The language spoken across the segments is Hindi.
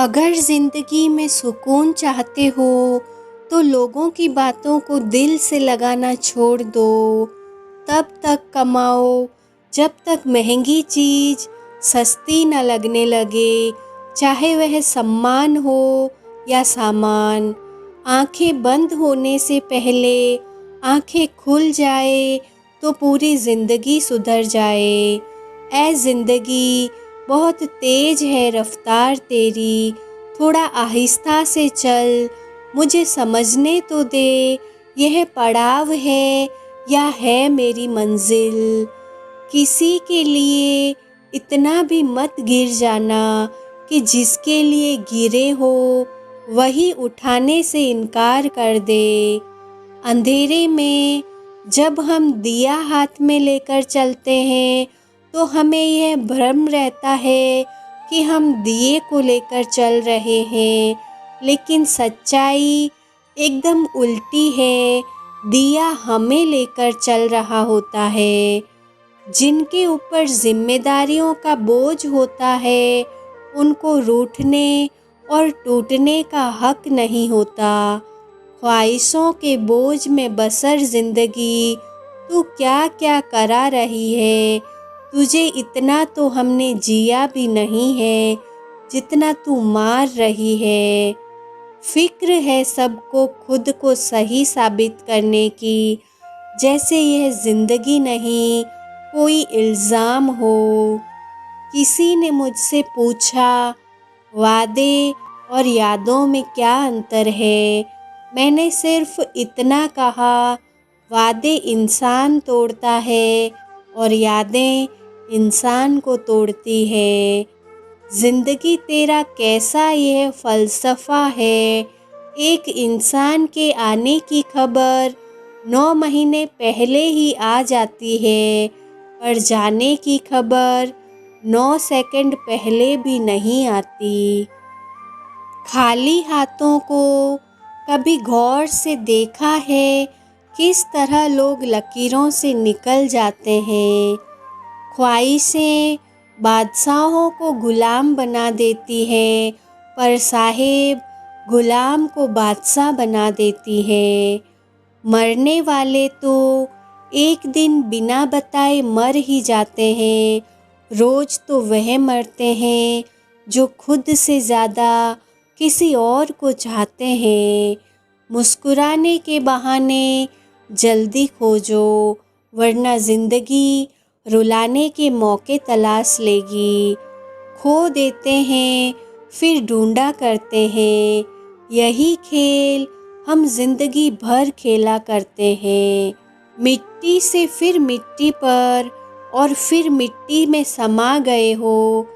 अगर ज़िंदगी में सुकून चाहते हो तो लोगों की बातों को दिल से लगाना छोड़ दो। तब तक कमाओ जब तक महंगी चीज़ सस्ती न लगने लगे, चाहे वह सम्मान हो या सामान। आंखें बंद होने से पहले आंखें खुल जाए तो पूरी ज़िंदगी सुधर जाए। ऐ ज़िंदगी बहुत तेज है रफ्तार तेरी, थोड़ा आहिस्ता से चल, मुझे समझने तो दे यह पड़ाव है या है मेरी मंजिल। किसी के लिए इतना भी मत गिर जाना कि जिसके लिए गिरे हो वही उठाने से इनकार कर दे। अंधेरे में जब हम दिया हाथ में लेकर चलते हैं तो हमें यह भ्रम रहता है कि हम दिए को लेकर चल रहे हैं, लेकिन सच्चाई एकदम उल्टी है। दिया हमें लेकर चल रहा होता है। जिनके ऊपर जिम्मेदारियों का बोझ होता है उनको रूठने और टूटने का हक नहीं होता। ख्वाहिशों के बोझ में बसर जिंदगी तू क्या क्या करा रही है। तुझे इतना तो हमने जिया भी नहीं है जितना तू मार रही है। फिक्र है सबको खुद को सही साबित करने की, जैसे यह जिंदगी नहीं कोई इल्ज़ाम हो। किसी ने मुझसे पूछा वादे और यादों में क्या अंतर है। मैंने सिर्फ इतना कहा, वादे इंसान तोड़ता है और यादें इंसान को तोड़ती है। जिंदगी तेरा कैसा यह फ़लसफ़ा है। एक इंसान के आने की खबर 9 महीने पहले ही आ जाती है, पर जाने की खबर 9 सेकंड पहले भी नहीं आती। खाली हाथों को कभी गौर से देखा है किस तरह लोग लकीरों से निकल जाते हैं। ख्वाहिशें बादशाहों को गुलाम बना देती है, पर साहिब गुलाम को बादशाह बना देती है। मरने वाले तो एक दिन बिना बताए मर ही जाते हैं। रोज तो वह मरते हैं जो खुद से ज़्यादा किसी और को चाहते हैं। मुस्कुराने के बहाने जल्दी खोजो, वरना ज़िंदगी रुलाने के मौके तलाश लेगी। खो देते हैं फिर ढूंढा करते हैं, यही खेल हम जिंदगी भर खेला करते हैं। मिट्टी से फिर मिट्टी पर और फिर मिट्टी में समा गए हो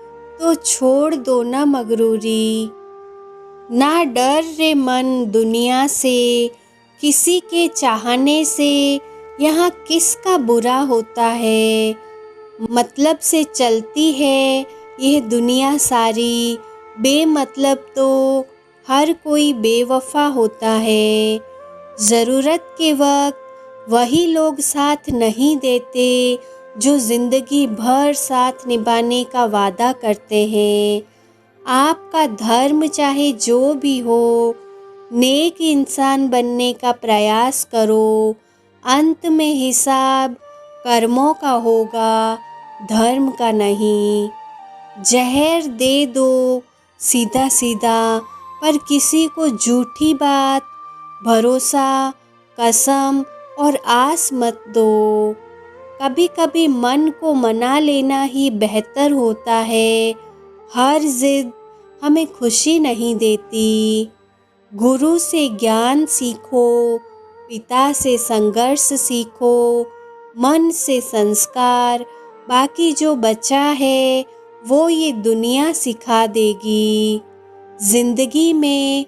तो छोड़ दो ना मगरूरी। ना डर रे मन दुनिया से, किसी के चाहने से यहाँ किसका बुरा होता है। मतलब से चलती है यह दुनिया सारी, बेमतलब तो हर कोई बेवफा होता है। ज़रूरत के वक्त वही लोग साथ नहीं देते जो ज़िंदगी भर साथ निभाने का वादा करते हैं। आपका धर्म चाहे जो भी हो, नेक इंसान बनने का प्रयास करो। अंत में हिसाब कर्मों का होगा, धर्म का नहीं। जहर दे दो सीधा सीधा, पर किसी को झूठी बात, भरोसा, कसम और आस मत दो। कभी कभी मन को मना लेना ही बेहतर होता है। हर जिद हमें खुशी नहीं देती। गुरु से ज्ञान सीखो, पिता से संघर्ष सीखो, मन से संस्कार, बाकी जो बचा है वो ये दुनिया सिखा देगी। जिंदगी में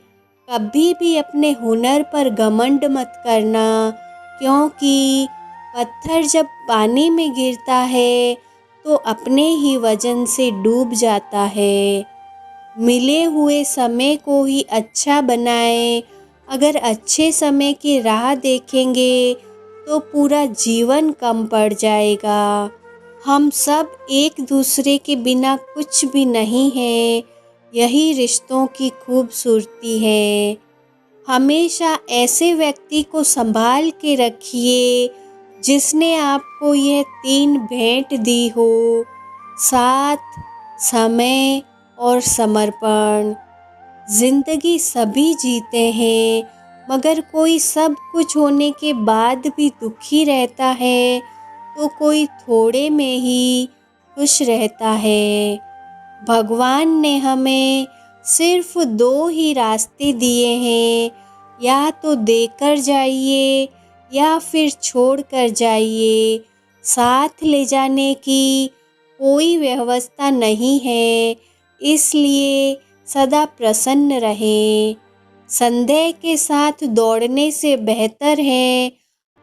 कभी भी अपने हुनर पर घमंड मत करना, क्योंकि पत्थर जब पानी में गिरता है तो अपने ही वजन से डूब जाता है। मिले हुए समय को ही अच्छा बनाएं। अगर अच्छे समय की राह देखेंगे तो पूरा जीवन कम पड़ जाएगा। हम सब एक दूसरे के बिना कुछ भी नहीं हैं। यही रिश्तों की खूबसूरती है। हमेशा ऐसे व्यक्ति को संभाल के रखिए जिसने आपको यह 3 भेंट दी हो: साथ, समय और समर्पण। जिंदगी सभी जीते हैं, मगर कोई सब कुछ होने के बाद भी दुखी रहता है, तो कोई थोड़े में ही खुश रहता है। भगवान ने हमें सिर्फ 2 ही रास्ते दिए हैं, या तो देकर जाइए या फिर छोड़ कर जाइए। साथ ले जाने की कोई व्यवस्था नहीं है, इसलिए सदा प्रसन्न रहें। संदेह के साथ दौड़ने से बेहतर है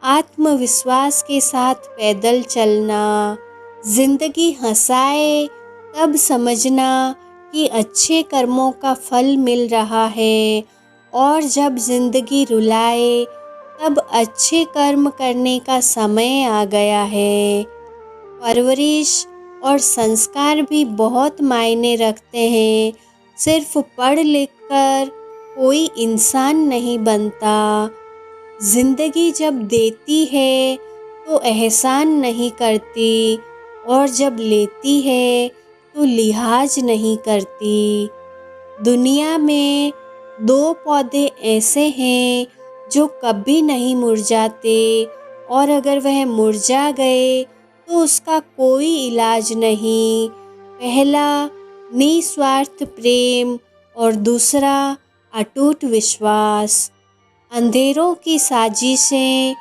आत्मविश्वास के साथ पैदल चलना। जिंदगी हंसाए तब समझना कि अच्छे कर्मों का फल मिल रहा है, और जब जिंदगी रुलाए तब अच्छे कर्म करने का समय आ गया है। परवरिश और संस्कार भी बहुत मायने रखते हैं। सिर्फ पढ़ लिख कर कोई इंसान नहीं बनता। जिंदगी जब देती है तो एहसान नहीं करती, और जब लेती है तो लिहाज नहीं करती। दुनिया में 2 पौधे ऐसे हैं जो कभी नहीं मुरझाते, और अगर वह मुरझा गए तो उसका कोई इलाज नहीं। पहला निस्वार्थ प्रेम और दूसरा अटूट विश्वास। अंधेरों की साजिशें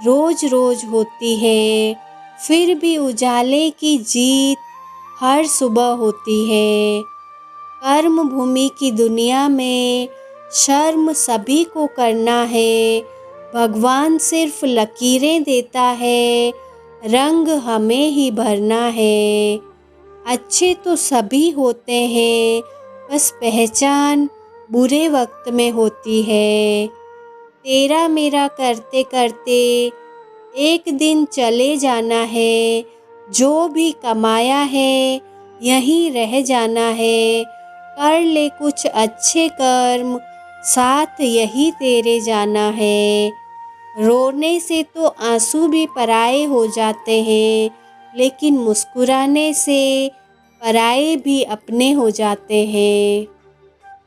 रोज रोज होती है, फिर भी उजाले की जीत हर सुबह होती है। कर्म भूमि की दुनिया में शर्म सभी को करना है। भगवान सिर्फ लकीरें देता है, रंग हमें ही भरना है। अच्छे तो सभी होते हैं, बस पहचान बुरे वक्त में होती है। तेरा मेरा करते करते एक दिन चले जाना है। जो भी कमाया है यहीं रह जाना है। कर ले कुछ अच्छे कर्म, साथ यही तेरे जाना है। रोने से तो आंसू भी पराए हो जाते हैं, लेकिन मुस्कुराने से पराए भी अपने हो जाते हैं।